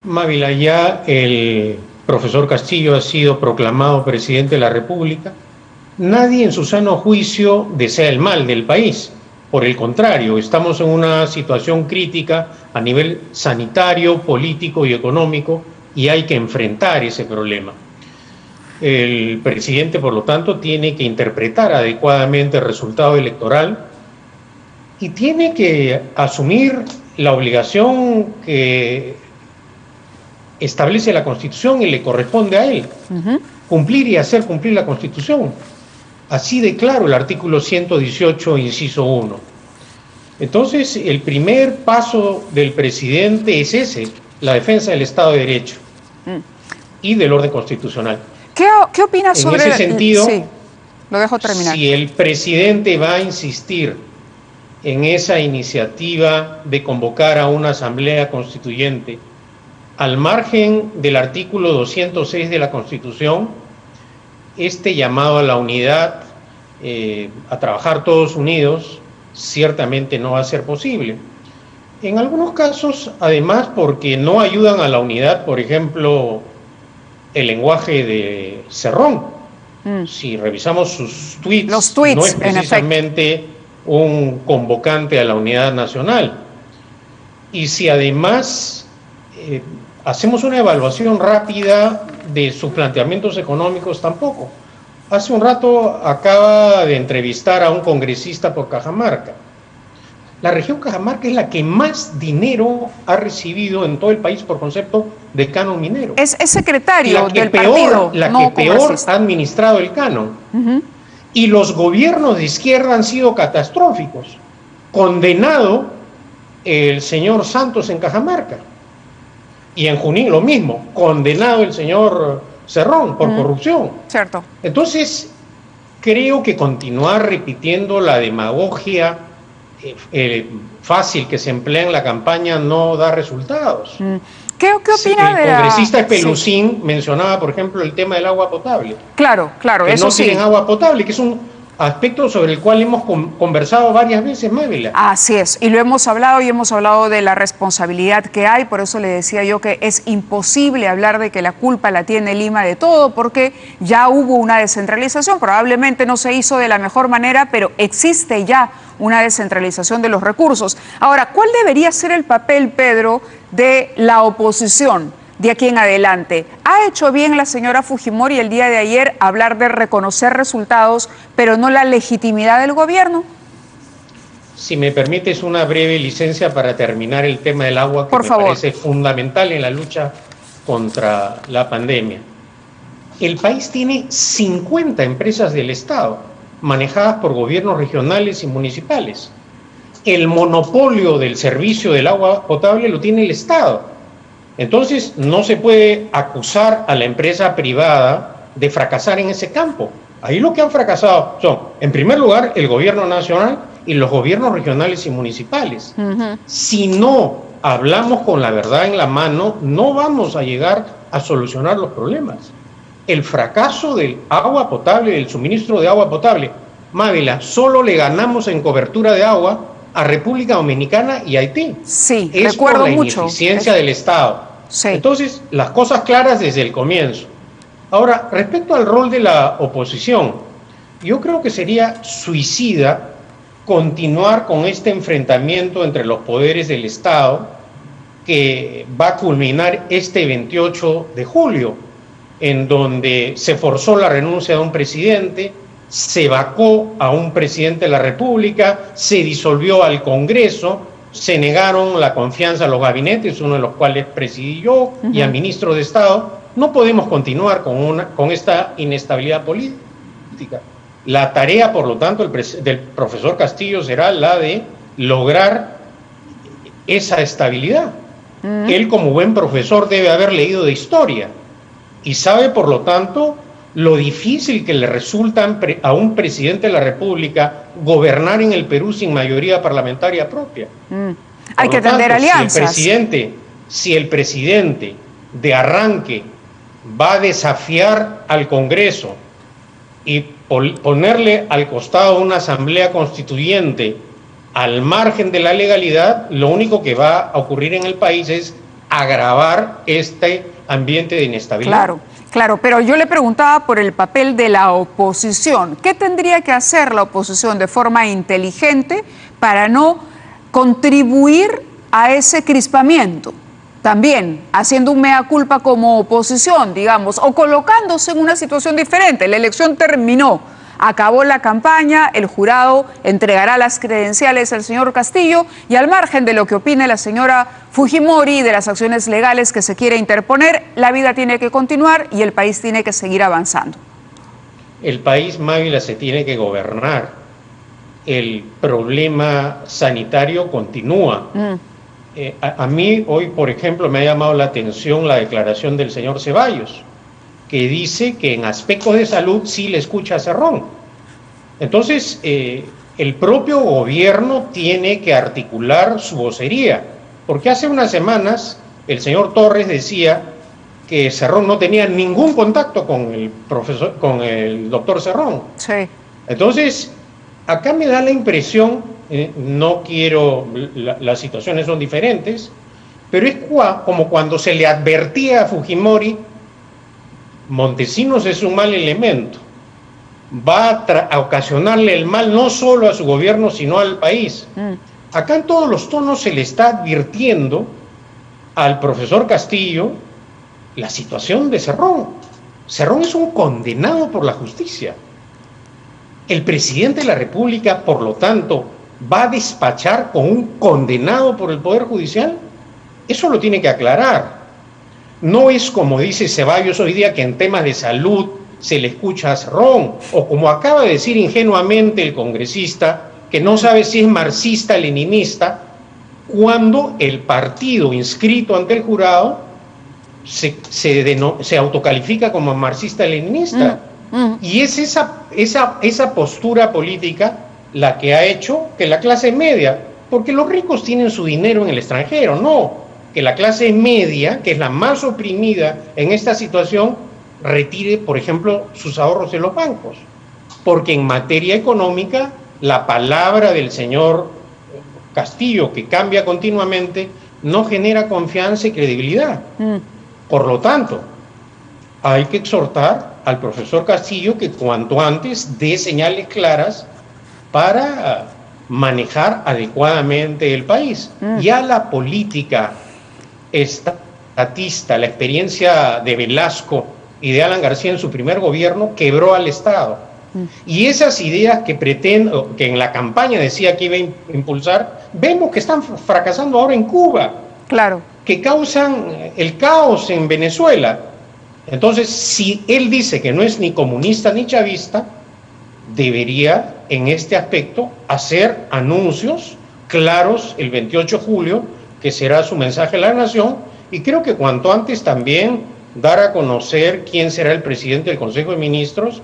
Mávila, ya el profesor Castillo ha sido proclamado presidente de la República. Nadie en su sano juicio desea el mal del país. Por el contrario, estamos en una situación crítica a nivel sanitario, político y económico, y hay que enfrentar ese problema. El presidente, por lo tanto, tiene que interpretar adecuadamente el resultado electoral y tiene que asumir la obligación que establece la Constitución y le corresponde a él cumplir y hacer cumplir la Constitución. Así de claro el artículo 118, inciso 1. Entonces, el primer paso del presidente es ese, la defensa del Estado de Derecho y del orden constitucional. ¿Qué opinas sobre ese sentido? Sí, lo dejo terminar. Si el presidente va a insistir en esa iniciativa de convocar a una asamblea constituyente, al margen del artículo 206 de la Constitución, este llamado a la unidad, a trabajar todos unidos, ciertamente no va a ser posible. En algunos casos, además, porque no ayudan a la unidad, por ejemplo, el lenguaje de Cerrón. Si revisamos sus tweets, no es precisamente un convocante a la unidad nacional. Y si además hacemos una evaluación rápida de sus planteamientos económicos, tampoco. Hace un rato acaba de entrevistar a un congresista por Cajamarca. La región Cajamarca es la que más dinero ha recibido en todo el país por concepto de canon minero. Es secretario del partido. La que peor ha administrado el canon. Y los gobiernos de izquierda han sido catastróficos. Condenado el señor Santos en Cajamarca. Y en Junín lo mismo, condenado el señor Cerrón por corrupción. Cierto. Entonces, creo que continuar repitiendo la demagogia fácil que se emplea en la campaña no da resultados. ¿Qué opina de el congresista Pelusín mencionaba, por ejemplo, el tema del agua potable? Claro, que eso no sí. tienen agua potable, que es un aspecto sobre el cual hemos conversado varias veces, Mávila. Así es, y lo hemos hablado, y hemos hablado de la responsabilidad que hay. Por eso le decía yo que es imposible hablar de que la culpa la tiene Lima de todo, porque ya hubo una descentralización, probablemente no se hizo de la mejor manera, pero existe ya una descentralización de los recursos. Ahora, ¿cuál debería ser el papel, Pedro, de la oposición de aquí en adelante? ¿Ha hecho bien la señora Fujimori el día de ayer hablar de reconocer resultados, pero no la legitimidad del gobierno? Si me permites una breve licencia para terminar el tema del agua, que me parece fundamental en la lucha contra la pandemia. El país tiene 50 empresas del Estado, manejadas por gobiernos regionales y municipales. El monopolio del servicio del agua potable lo tiene el Estado. Entonces, no se puede acusar a la empresa privada de fracasar en ese campo. Ahí lo que han fracasado son, en primer lugar, el gobierno nacional y los gobiernos regionales y municipales. Si no hablamos con la verdad en la mano, no vamos a llegar a solucionar los problemas. El fracaso del agua potable, del suministro de agua potable, Mávila, solo le ganamos en cobertura de agua a República Dominicana y Haití. Sí, es recuerdo por la mucho. ineficiencia del Estado. Sí. Entonces, las cosas claras desde el comienzo. Ahora, respecto al rol de la oposición, yo creo que sería suicida continuar con este enfrentamiento entre los poderes del Estado que va a culminar este 28 de julio, en donde se forzó la renuncia de un presidente, se vacó a un presidente de la República, se disolvió al Congreso, se negaron la confianza a los gabinetes, uno de los cuales presidí yo, y a ministros de Estado. No podemos continuar con esta inestabilidad política. La tarea, por lo tanto, del profesor Castillo será la de lograr esa estabilidad. Él, como buen profesor, debe haber leído de historia y sabe, por lo tanto, lo difícil que le resulta a un presidente de la República gobernar en el Perú sin mayoría parlamentaria propia. Hay que tender alianzas. Si el presidente de arranque va a desafiar al Congreso y ponerle al costado una asamblea constituyente al margen de la legalidad, lo único que va a ocurrir en el país es agravar este ambiente de inestabilidad. Claro, claro, pero yo le preguntaba por el papel de la oposición. ¿Qué tendría que hacer la oposición de forma inteligente para no contribuir a ese crispamiento? También haciendo un mea culpa como oposición, digamos, o colocándose en una situación diferente. La elección terminó, acabó la campaña, el jurado entregará las credenciales al señor Castillo y al margen de lo que opine la señora Fujimori y de las acciones legales que se quiere interponer, la vida tiene que continuar y el país tiene que seguir avanzando. El país, Mávila, se tiene que gobernar. El problema sanitario continúa. A mí hoy, por ejemplo, me ha llamado la atención la declaración del señor Ceballos, que dice que en aspectos de salud sí le escucha a Cerrón. Entonces, el propio gobierno tiene que articular su vocería, porque hace unas semanas el señor Torres decía que Cerrón no tenía ningún contacto con el doctor Cerrón. Sí. Entonces, acá me da la impresión, no quiero, las situaciones son diferentes, pero es como cuando se le advertía a Fujimori: Montesinos es un mal elemento, va a ocasionarle el mal no solo a su gobierno, sino al país. Acá en todos los tonos se le está advirtiendo al profesor Castillo la situación de Cerrón. Cerrón es un condenado por la justicia. El presidente de la República, por lo tanto, va a despachar con un condenado por el Poder Judicial. Eso lo tiene que aclarar. No es como dice Ceballos hoy día, que en temas de salud se le escucha a Cerrón, o como acaba de decir ingenuamente el congresista, que no sabe si es marxista-leninista, cuando el partido inscrito ante el jurado se autocalifica como marxista-leninista. Y es esa postura política la que ha hecho que la clase media, porque los ricos tienen su dinero en el extranjero, no, que la clase media, que es la más oprimida en esta situación, retire, por ejemplo, sus ahorros en los bancos. Porque en materia económica, la palabra del señor Castillo, que cambia continuamente, no genera confianza y credibilidad. Por lo tanto, hay que exhortar al profesor Castillo que cuanto antes dé señales claras para manejar adecuadamente el país. Ya la política estatista, la experiencia de Velasco y de Alan García en su primer gobierno quebró al Estado. Y esas ideas que en la campaña decía que iba a impulsar, vemos que están fracasando ahora en Cuba. Claro. Que causan el caos en Venezuela. Entonces, si él dice que no es ni comunista ni chavista, debería en este aspecto hacer anuncios claros el 28 de julio, que será su mensaje a la nación, y creo que cuanto antes también dar a conocer quién será el presidente del Consejo de Ministros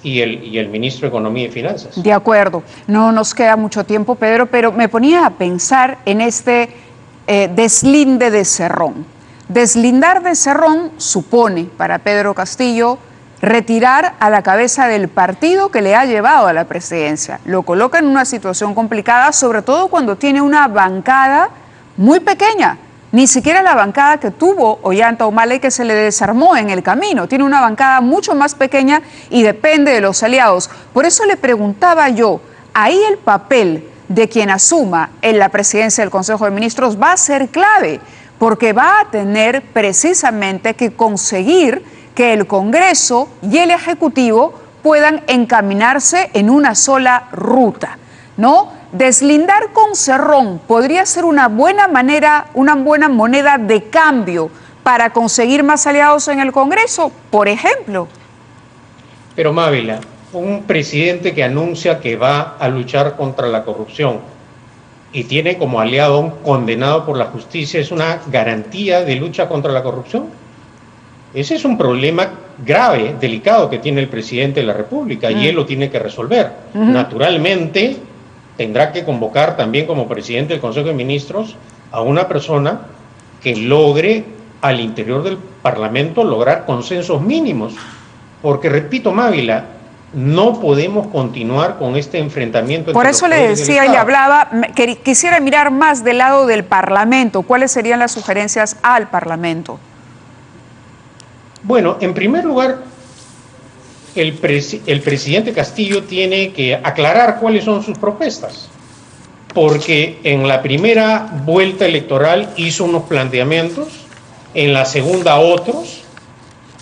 y el ministro de Economía y Finanzas. De acuerdo, no nos queda mucho tiempo, Pedro, pero me ponía a pensar en este deslinde de Cerrón. Deslindar de Cerrón supone para Pedro Castillo retirar a la cabeza del partido que le ha llevado a la presidencia. Lo coloca en una situación complicada, sobre todo cuando tiene una bancada muy pequeña. Ni siquiera la bancada que tuvo Ollanta Humala y que se le desarmó en el camino. Tiene una bancada mucho más pequeña y depende de los aliados. Por eso le preguntaba yo, ahí el papel de quien asuma en la presidencia del Consejo de Ministros va a ser clave, porque va a tener precisamente que conseguir que el Congreso y el Ejecutivo puedan encaminarse en una sola ruta, ¿no? Deslindar con Cerrón podría ser una buena manera, una buena moneda de cambio para conseguir más aliados en el Congreso, por ejemplo. Pero Mávila, un presidente que anuncia que va a luchar contra la corrupción y tiene como aliado a un condenado por la justicia, ¿es una garantía de lucha contra la corrupción? Ese es un problema grave, delicado que tiene el presidente de la República y él lo tiene que resolver. Naturalmente, tendrá que convocar también como presidente del Consejo de Ministros a una persona que logre al interior del Parlamento lograr consensos mínimos. Porque, repito, Mávila, No podemos continuar con este enfrentamiento. Por eso le decía y le hablaba, que quisiera mirar más del lado del Parlamento. ¿Cuáles serían las sugerencias al Parlamento? Bueno, en primer lugar, el presidente Castillo tiene que aclarar cuáles son sus propuestas, porque en la primera vuelta electoral hizo unos planteamientos, en la segunda otros,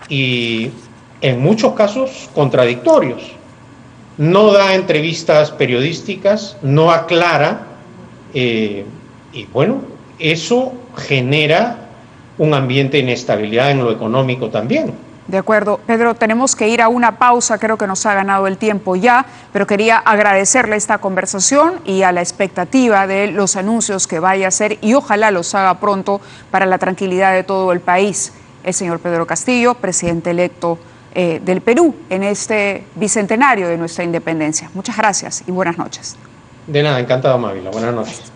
y en muchos casos contradictorios. No da entrevistas periodísticas, no aclara, y bueno, eso genera un ambiente de inestabilidad en lo económico también. De acuerdo. Pedro, tenemos que ir a una pausa, creo que nos ha ganado el tiempo ya, pero quería agradecerle esta conversación y a la expectativa de los anuncios que vaya a hacer y ojalá los haga pronto para la tranquilidad de todo el país. El señor Pedro Castillo, presidente electo del Perú en este bicentenario de nuestra independencia. Muchas gracias y buenas noches. De nada, encantado, Mávila. Buenas noches.